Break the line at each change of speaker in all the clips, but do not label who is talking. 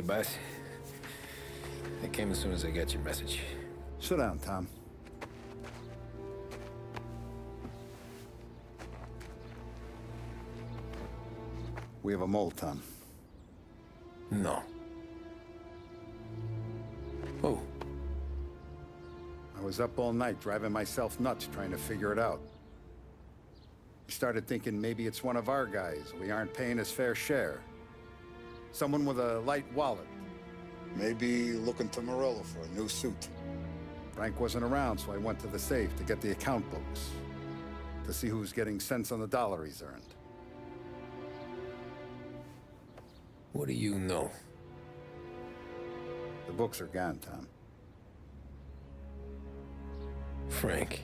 Hey, boss. I came as soon as I got your message.
Sit down, Tom. We have a mole, Tom.
No. Oh.
I was up all night driving myself nuts trying to figure it out. I started thinking maybe it's one of our guys. We aren't paying his fair share. Someone with a light wallet. Maybe looking to Morello for a new suit. Frank wasn't around, so I went to the safe to get the account books. To see who's getting cents on the dollar he's earned.
What do you know?
The books are gone, Tom.
Frank.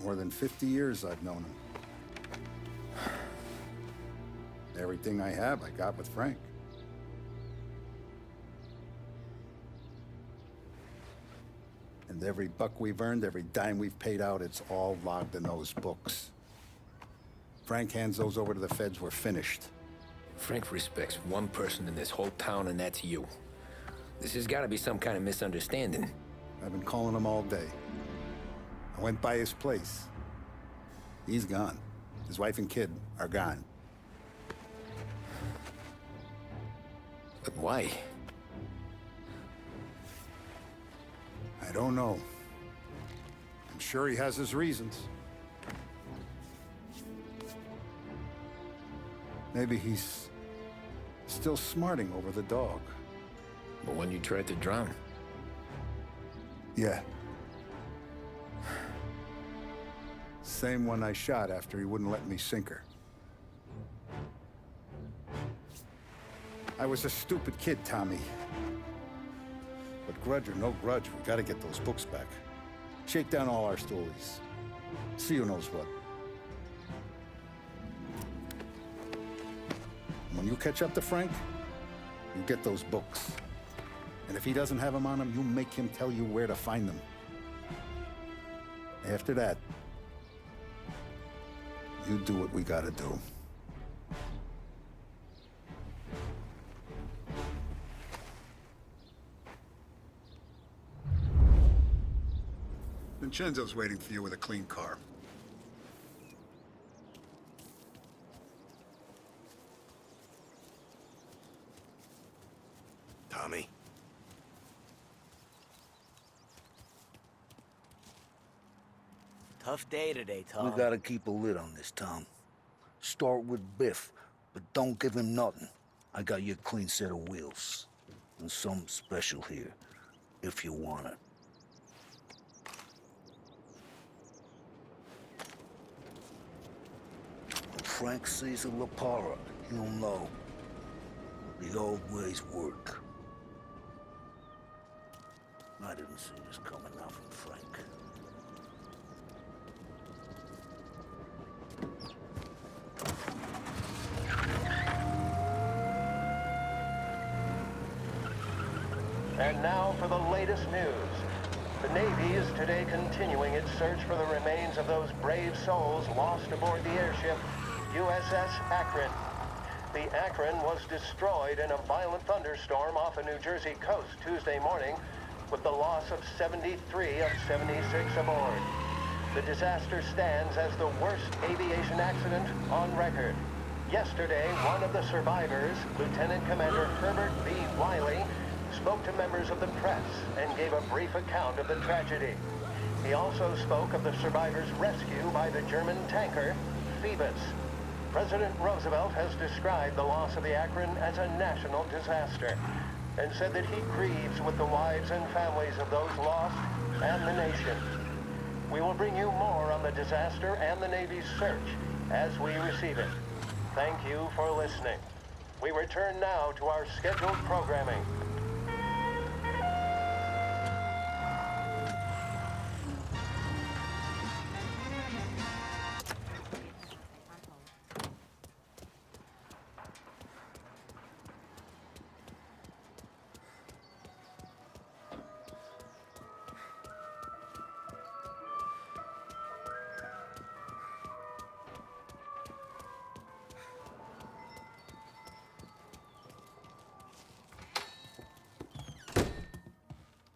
More than 50 years I've known him. Everything I have, I got with Frank. And every buck we've earned, every dime we've paid out, it's all logged in those books. Frank hands those over to the feds, we're finished.
Frank respects one person in this whole town, and that's you. This has got to be some kind of misunderstanding.
I've been calling him all day. I went by his place. He's gone. His wife and kid are gone.
But why?
I don't know. I'm sure he has his reasons. Maybe he's still smarting over the dog.
But when you tried to drown?
Yeah. Same one I shot after he wouldn't let me sink her. I was a stupid kid, Tommy. But grudge or no grudge, we gotta get those books back. Shake down all our stories. See who knows what. When you catch up to Frank, you get those books. And if he doesn't have them on him, you make him tell you where to find them. After that, you do what we gotta do. Vincenzo's waiting for you with a clean car.
Tommy?
Tough day today, Tom.
We gotta keep a lid on this, Tom. Start with Biff, but don't give him nothing. I got you a clean set of wheels. And something special here, if you want it. When Frank sees a La Parra, he'll know. The old ways work. I didn't see this coming now from Frank.
And now for the latest news. The Navy is today continuing its search for the remains of those brave souls lost aboard the airship USS Akron. The Akron was destroyed in a violent thunderstorm off the New Jersey coast Tuesday morning, with the loss of 73 of 76 aboard. The disaster stands as the worst aviation accident on record. Yesterday, one of the survivors, Lieutenant Commander Herbert B. Wiley, spoke to members of the press and gave a brief account of the tragedy. He also spoke of the survivors' rescue by the German tanker, Phoebus. President Roosevelt has described the loss of the Akron as a national disaster and said that he grieves with the wives and families of those lost and the nation. We will bring you more on the disaster and the Navy's search as we receive it. Thank you for listening. We return now to our scheduled programming.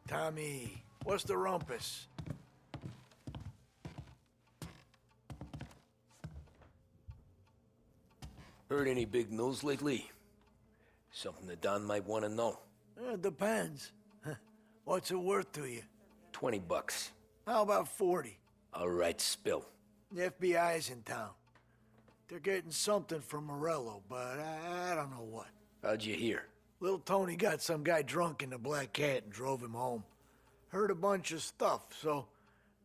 Tommy, what's the rumpus?
Heard any big news lately? Something that Don might want to know.
Depends. What's it worth to you?
$20.
How about 40?
All right, spill.
The FBI's in town. They're getting something from Morello, but I don't know what.
How'd you hear?
Little Tony got some guy drunk in the Black Cat and drove him home. Heard a bunch of stuff, so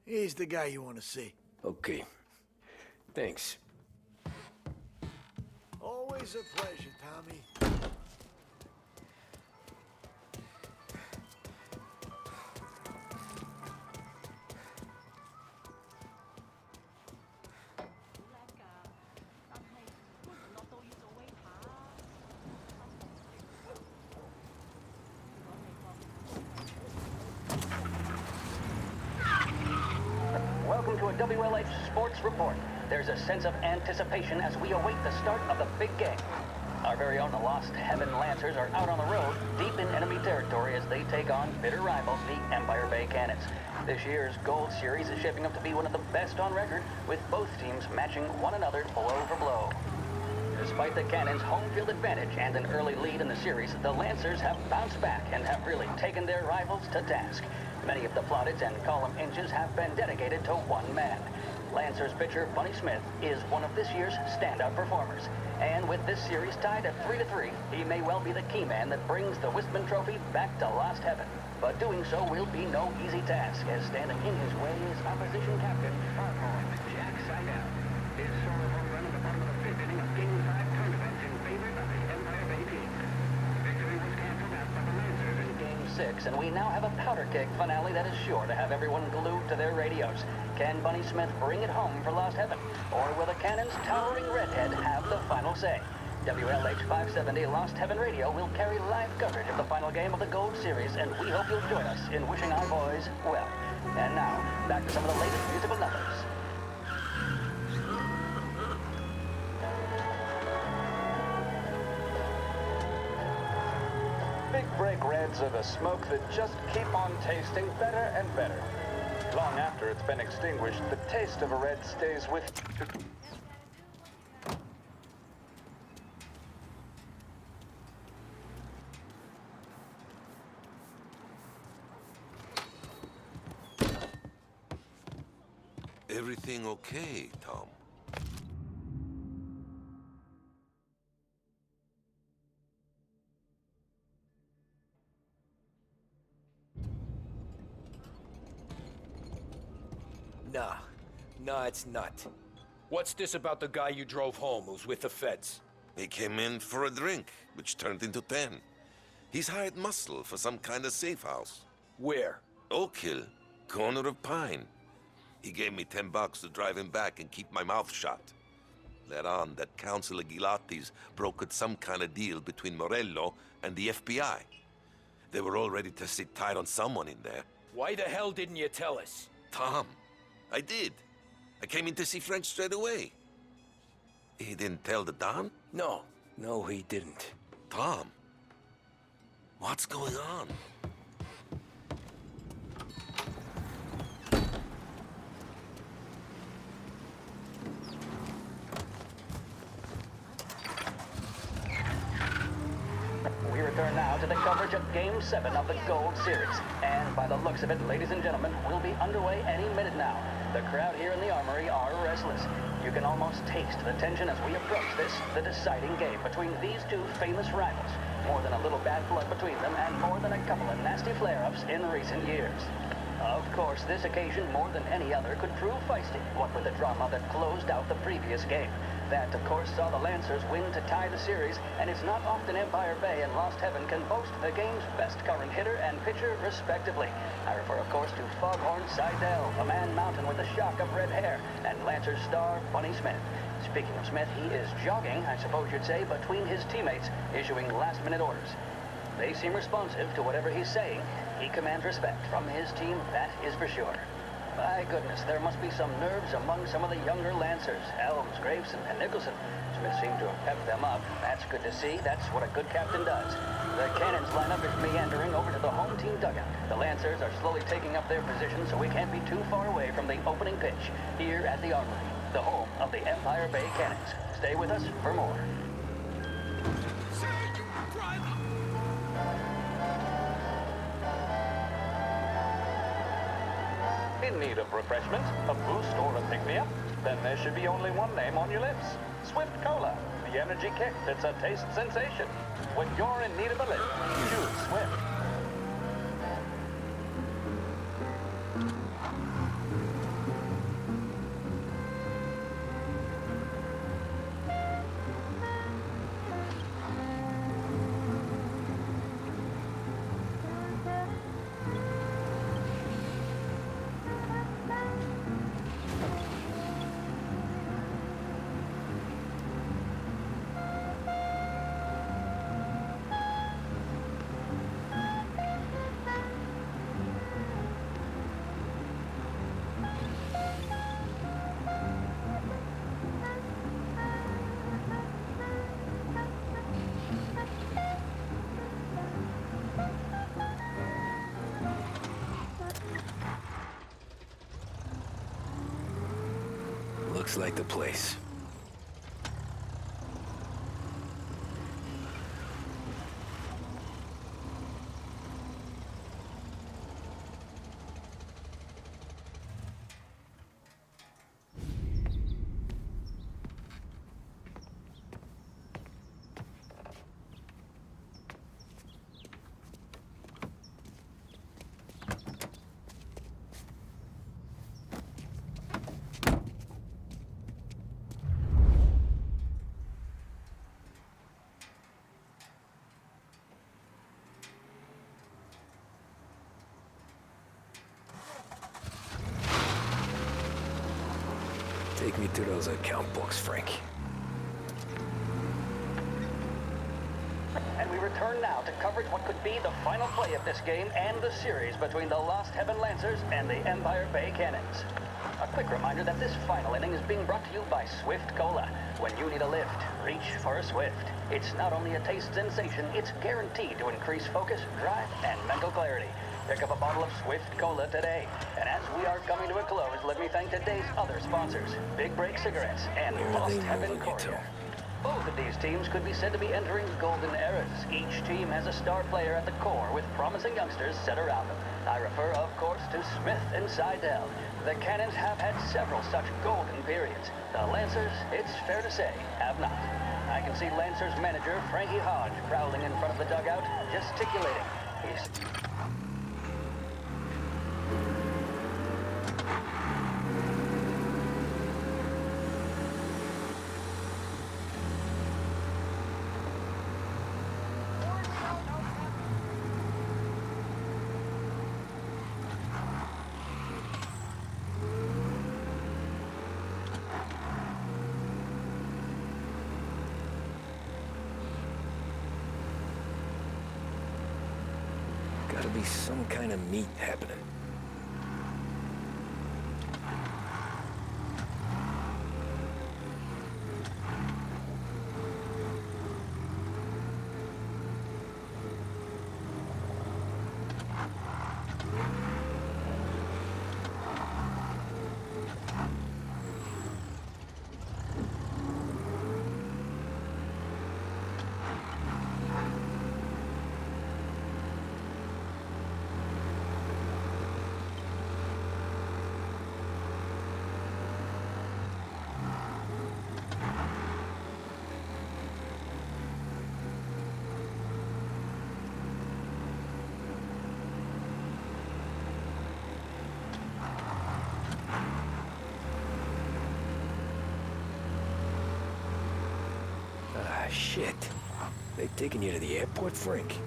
he's the guy you want to see.
Okay. Thanks.
Always a pleasure, Tommy.
Welcome to a WLH Sports Report. There's a sense of anticipation as we await the start of the big game. Our very own Lost Heaven Lancers are out on the road, deep in enemy territory as they take on bitter rivals, the Empire Bay Cannons. This year's Gold Series is shaping up to be one of the best on record, with both teams matching one another blow for blow. Despite the Cannons' home field advantage and an early lead in the series, the Lancers have bounced back and have really taken their rivals to task. Many of the plaudits and column inches have been dedicated to one man. Lancers pitcher Bunny Smith is one of this year's standout performers. And with this series tied at 3-3, he may well be the key man that brings the Wistman Trophy back to Lost Heaven. But doing so will be no easy task, as standing in his way is opposition captain, Farpoint Jack Seidel. His solo home run in the bottom of the fifth inning of Game 5 tournament in favor of the Empire Bay team. Victory was canceled out by the Lancers in Game 6, and we now have a powder keg finale that is sure to have everyone glued to their radios. Can Bunny Smith bring it home for Lost Heaven? Or will the Cannon's towering redhead have the final say? WLH 570 Lost Heaven Radio will carry live coverage of the final game of the Gold Series, and we hope you'll join us in wishing our boys well. And now, back to some of the latest musical numbers.
Big Break Reds are the smoke that just keep on tasting better and better. Long after it's been extinguished, the taste of a red stays with you.
Everything okay, Tom?
Nah, it's not. What's this about the guy you drove home who's with the feds?
He came in for a drink, which turned into 10. He's hired muscle for some kind of safe house.
Where?
Oak Hill, corner of Pine. He gave me $10 to drive him back and keep my mouth shut. Let on that Councilor Gilatti's brokered some kind of deal between Morello and the FBI. They were all ready to sit tight on someone in there.
Why the hell didn't you tell us?
Tom, I did. I came in to see French straight away. He didn't tell the Don?
No, he didn't.
Tom, what's going on?
We return now to the coverage of Game 7 of the Gold Series. And by the looks of it, ladies and gentlemen, we'll be underway any minute now. The crowd here in the Armory are restless. You can almost taste the tension as we approach this, the deciding game between these two famous rivals. More than a little bad blood between them, and more than a couple of nasty flare-ups in recent years. Of course, this occasion, more than any other, could prove feisty, what with the drama that closed out the previous game. That, of course, saw the Lancers win to tie the series, and it's not often Empire Bay and Lost Heaven can boast the game's best current hitter and pitcher, respectively. I refer, of course, to Foghorn Seidel, a man mountain with a shock of red hair, and Lancers star Bunny Smith. Speaking of Smith, he is jogging, I suppose you'd say, between his teammates, issuing last-minute orders. They seem responsive to whatever he's saying. He commands respect from his team, that is for sure. My goodness, there must be some nerves among some of the younger Lancers. Elms, Graveson, and Nicholson. Smith seemed to have pepped them up. That's good to see. That's what a good captain does. The cannons lineup is meandering over to the home team dugout. The Lancers are slowly taking up their position, so we can't be too far away from the opening pitch here at the Armory, the home of the Empire Bay Cannons. Stay with us for more.
In need of refreshment, a boost, or a pick-me-up? Then there should be only one name on your lips. Swift Cola, the energy kick that's a taste sensation. When you're in need of a lift, choose Swift.
Looks like the place. Take me to those account books, Frank.
And we return now to coverage what could be the final play of this game and the series between the Lost Heaven Lancers and the Empire Bay Cannons. A quick reminder that this final inning is being brought to you by Swift Cola. When you need a lift, reach for a Swift. It's not only a taste sensation, it's guaranteed to increase focus, drive, and mental clarity. Pick up a bottle of Swift Cola today. And as we are coming to a close, let me thank today's other sponsors, Big Break Cigarettes and Lost Heaven Courier. Both of these teams could be said to be entering golden eras. Each team has a star player at the core with promising youngsters set around them. I refer, of course, to Smith and Seidel. The Cannons have had several such golden periods. The Lancers, it's fair to say, have not. I can see Lancers manager Frankie Hodge prowling in front of the dugout, gesticulating. He's...
Gotta be some kind of meet happening. Ah, shit. They taking you to the airport, Frank?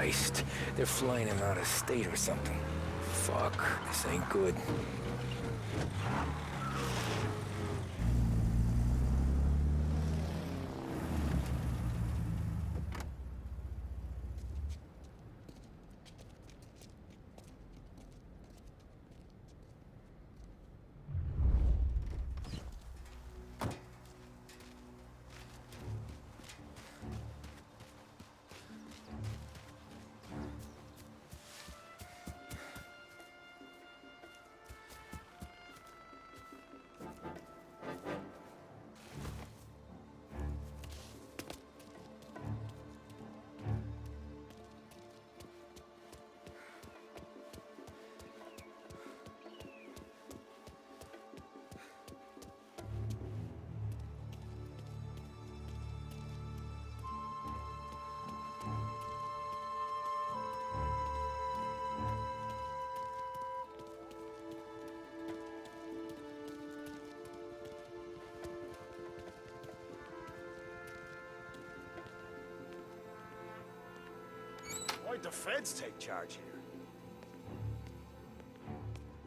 Christ. They're flying him out of state or something. Fuck, this ain't good.
Why'd the feds take charge here?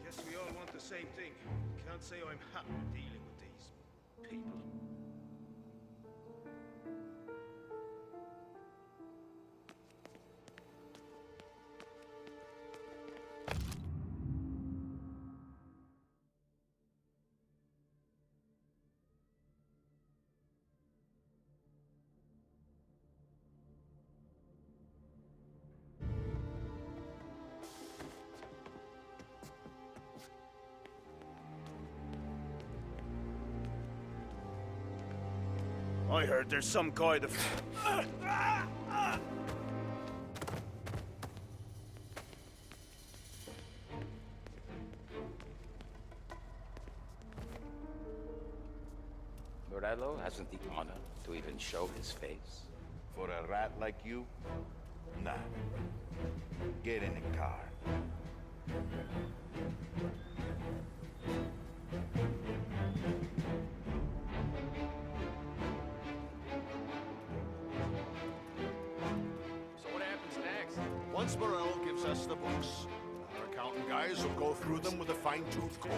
Guess we all want the same thing. Can't say I'm happy dealing with these people.
I heard there's some guy that...
Morello hasn't the honor to even show his face.
For a rat like you? Nah. Get in the car.
So what happens next?
Once Morello gives us the books, our accounting guys will go through them with a fine-tooth comb.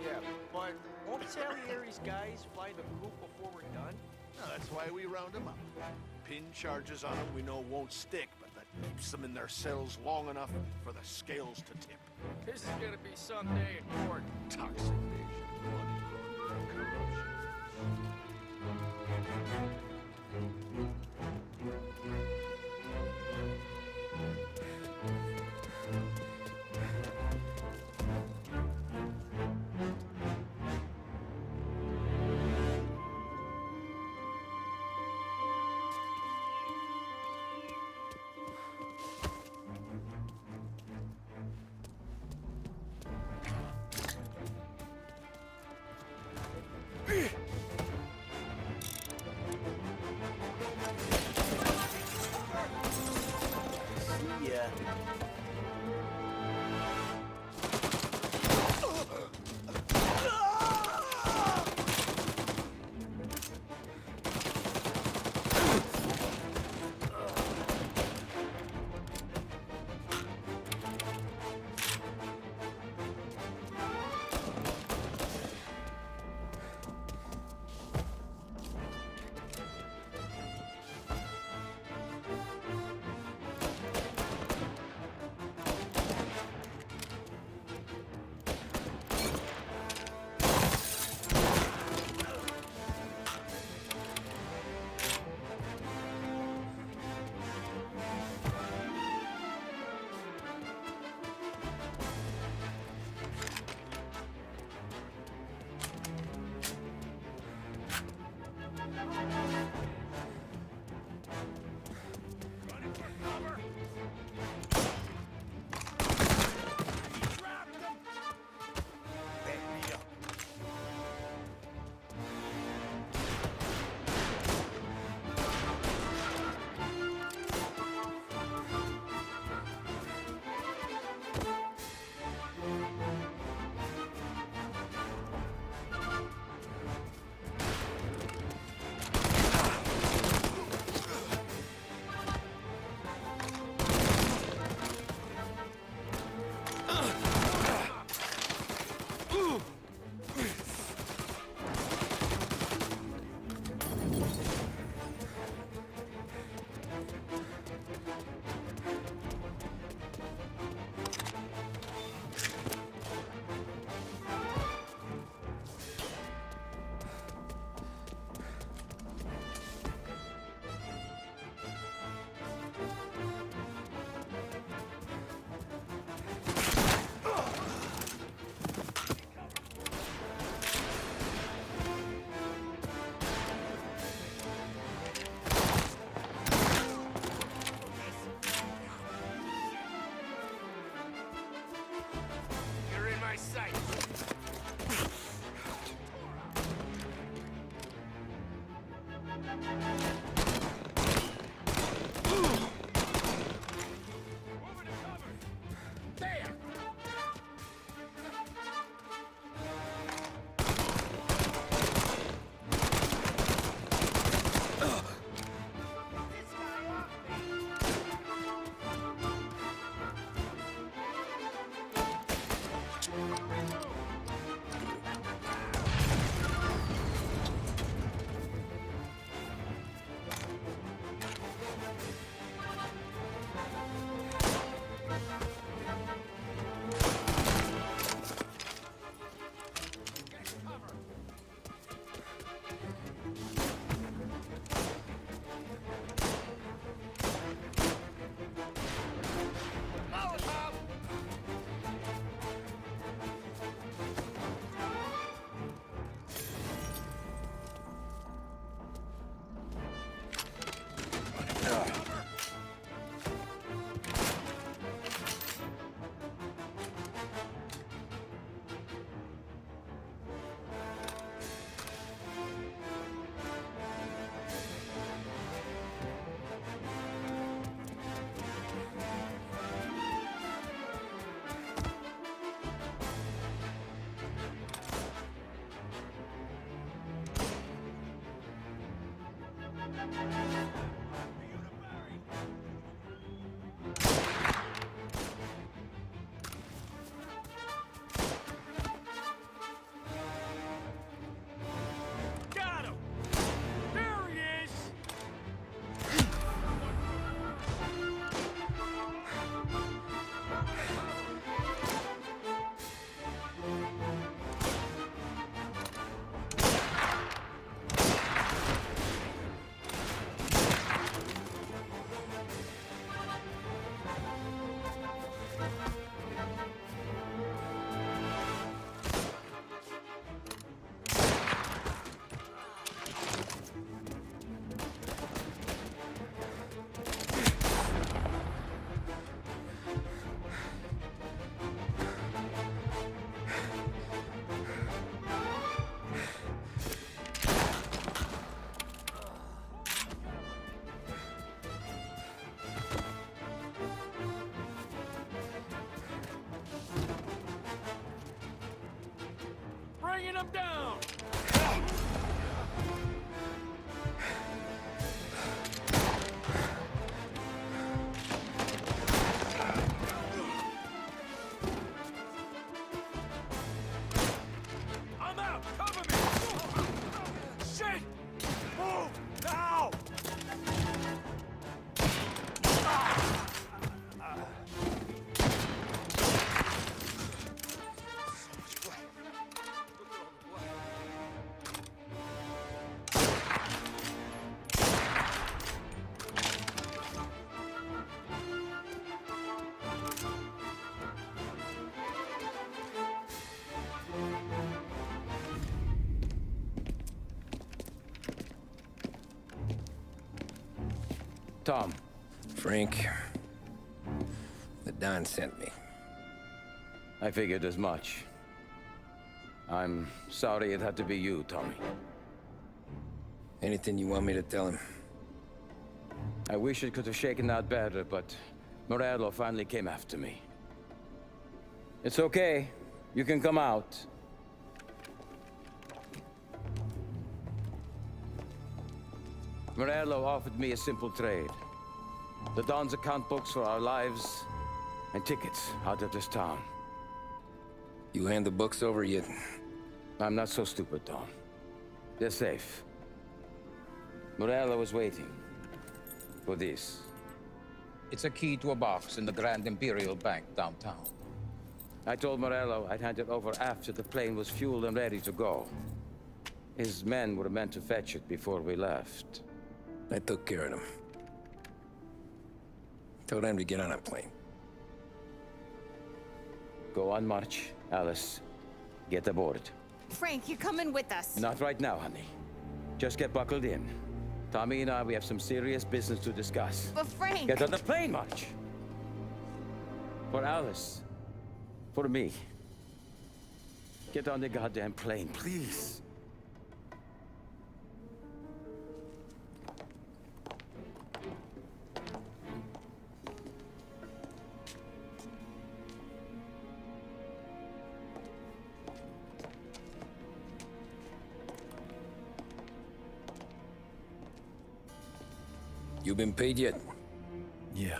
Yeah, but won't Salieri's guys fly the coop before we're done?
No, that's why we round them up. Pin charges on them we know won't stick, but that keeps them in their cells long enough for the scales to tip.
This is gonna be some day in court.
Toxic nation, blood, corruption.
Bringing them down! I'm out! Cover me! Shit! Move! Now!
Tom.
Frank, the Don sent me.
I figured as much. I'm sorry it had to be you, Tommy.
Anything you want me to tell him?
I wish it could have shaken out better, but Morello finally came after me. It's okay. You can come out. Morello offered me a simple trade. The Don's account books for our lives and tickets out of this town.
You hand the books over yet?
I'm not so stupid, Don. They're safe. Morello was waiting for this.
It's a key to a box in the Grand Imperial Bank downtown.
I told Morello I'd hand it over after the plane was fueled and ready to go. His men were meant to fetch it before we left.
I took care of them. Told them to get on a plane.
Go on, march, Alice. Get aboard.
Frank, you're coming with us.
Not right now, honey. Just get buckled in. Tommy and I, we have some serious business to discuss.
But Frank...
Get on the plane, March! For Alice. For me. Get on the goddamn plane, please.
You been paid yet?
Yeah.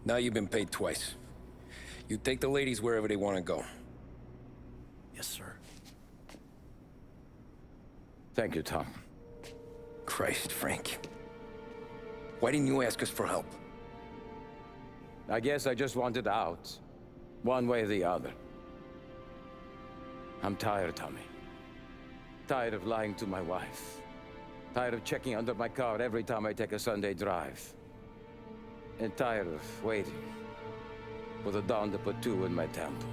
Now you've been paid twice. You take the ladies wherever they want to go.
Yes, sir.
Thank you, Tom.
Christ, Frank. Why didn't you ask us for help?
I guess I just wanted out. One way or the other. I'm tired, Tommy. Tired of lying to my wife. Tired of checking under my car every time I take a Sunday drive. And tired of waiting for the dawn to put two in my temple.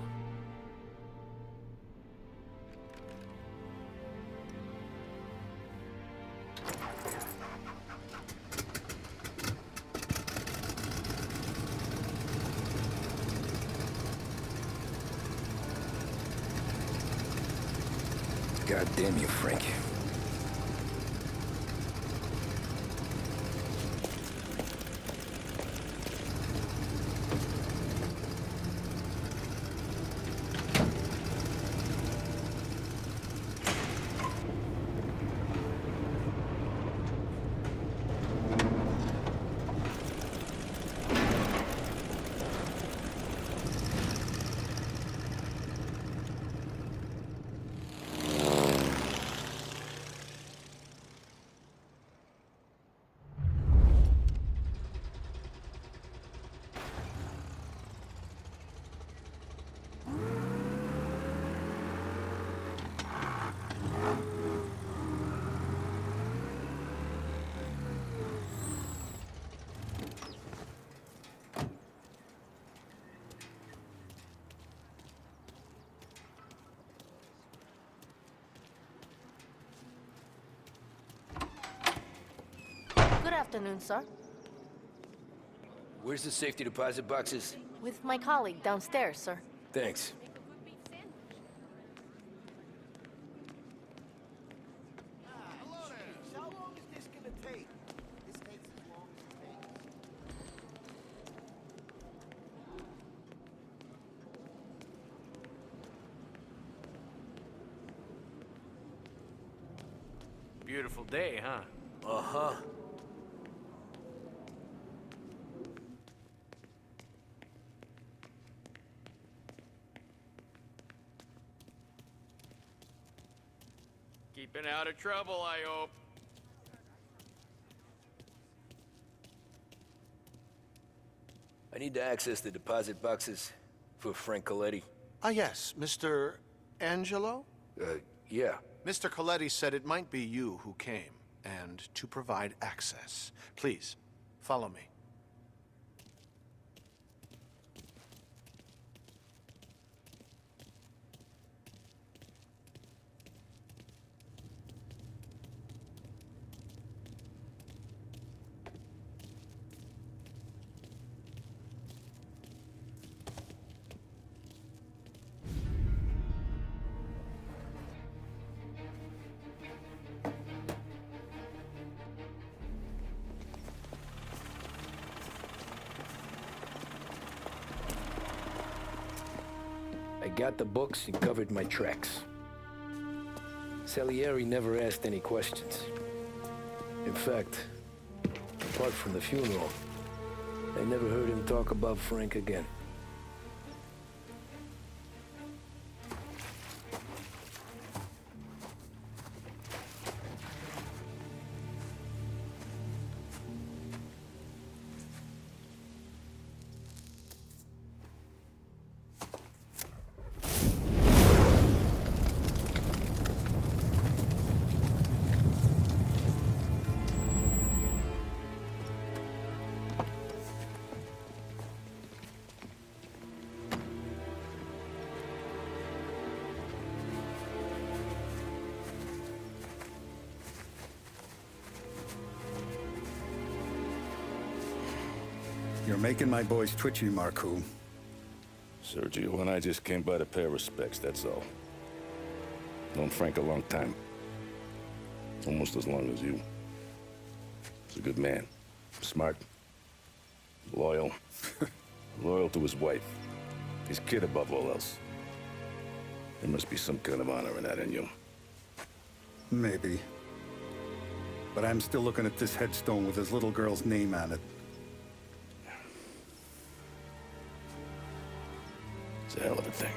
God damn you, Frank.
afternoon, sir.
Where's the safety deposit boxes?
With my colleague downstairs, sir.
Thanks.
How long is this gonna take? This takes as long as it takes.
Beautiful day, huh?
Uh-huh.
Keeping out of trouble, I hope.
I need to access the deposit boxes for Frank Coletti.
Ah, yes, Mr. Angelo?
Yeah.
Mr. Coletti said it might be you who came, and to provide access. Please, follow me.
I got the books and covered my tracks. Salieri never asked any questions. In fact, apart from the funeral, I never heard him talk about Frank again.
You're making my boys twitchy, Marku.
Sergio and I just came by to pay respects, that's all. Known Frank a long time. Almost as long as you. He's a good man. Smart. Loyal. Loyal to his wife. His kid above all else. There must be some kind of honor in that in you.
Maybe. But I'm still looking at this headstone with his little girl's name on it.
It's a hell of a thing.